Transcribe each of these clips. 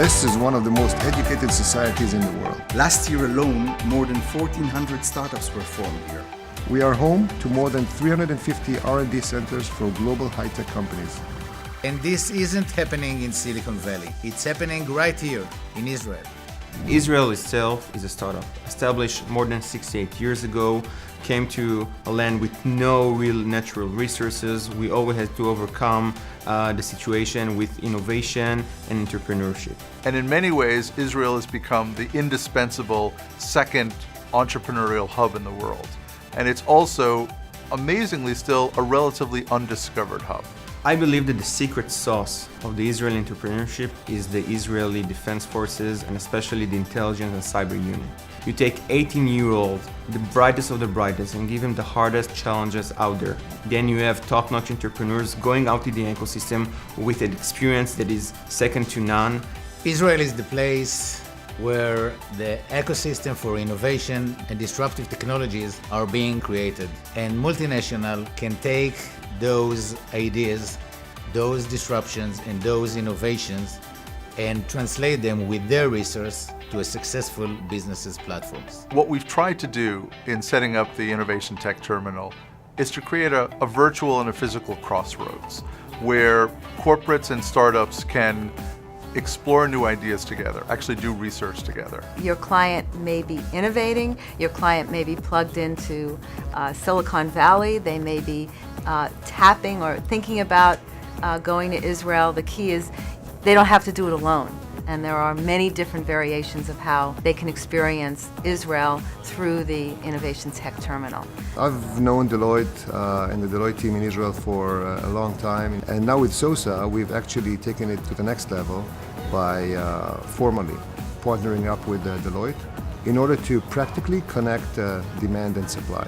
This is one of the most educated societies in the world. Last year alone, more than 1,400 startups were formed here. We are home to more than 350 R&D centers for global high-tech companies. And this isn't happening in Silicon Valley. It's happening right here in Israel. Israel itself is a startup, established more than 68 years ago, came to a land with no real natural resources. We always had to overcome the situation with innovation and entrepreneurship. And in many ways, Israel has become the indispensable second entrepreneurial hub in the world. And it's also, amazingly still, a relatively undiscovered hub. I believe that the secret sauce of the Israeli entrepreneurship is the Israeli Defense Forces and especially the Intelligence and Cyber Unit. You take 18-year-olds, the brightest of the brightest, and give them the hardest challenges out there. Then you have top-notch entrepreneurs going out in the ecosystem with an experience that is second to none. Israel is the place where the ecosystem for innovation and disruptive technologies are being created. And multinational can take those ideas, those disruptions, and those innovations and translate them with their resource to a successful business's platforms. What we've tried to do in setting up the Innovation Tech Terminal is to create a virtual and a physical crossroads where corporates and startups can explore new ideas together, actually do research together. Your client may be innovating, your client may be plugged into Silicon Valley, they may be tapping or thinking about going to Israel. The key is they don't have to do it alone. And there are many different variations of how they can experience Israel through the Innovation Tech Terminal. I've known Deloitte and the Deloitte team in Israel for a long time. And now with SOSA, we've actually taken it to the next level by formally partnering up with Deloitte in order to practically connect demand and supply.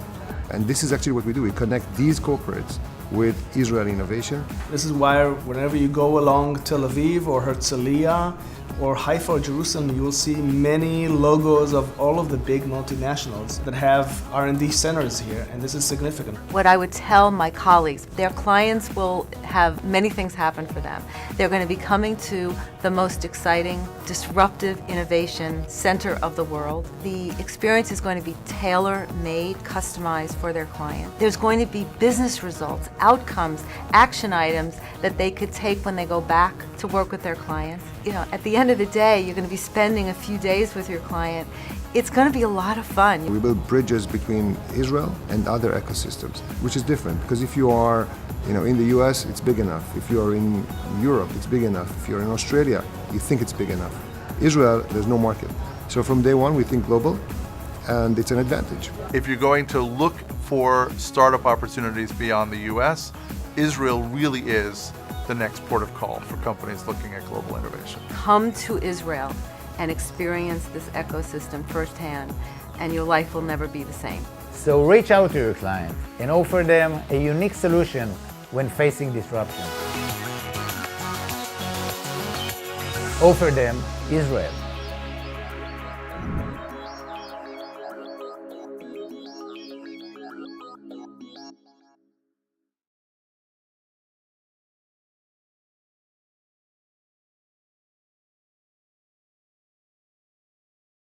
And this is actually what we do. We connect these corporates with Israeli innovation. This is why whenever you go along Tel Aviv or Herzliya or Haifa or Jerusalem, you will see many logos of all of the big multinationals that have R&D centers here, and this is significant. What I would tell my colleagues, their clients will have many things happen for them. They're going to be coming to the most exciting, disruptive innovation center of the world. The experience is going to be tailor-made, customized for their client. There's going to be business results, outcomes, action items that they could take when they go back to work with their clients. You know, at the end of the day, you're going to be spending a few days with your client. It's going to be a lot of fun. We build bridges between Israel and other ecosystems, which is different because if you are in the US, it's big enough. If you're in Europe, it's big enough. If you're in Australia, you think it's big enough. Israel, there's no market. So from day one, we think global, and it's an advantage. If you're going to look for startup opportunities beyond the US, Israel really is the next port of call for companies looking at global innovation. Come to Israel and experience this ecosystem firsthand, and your life will never be the same. So reach out to your client and offer them a unique solution when facing disruption. Offer them Israel.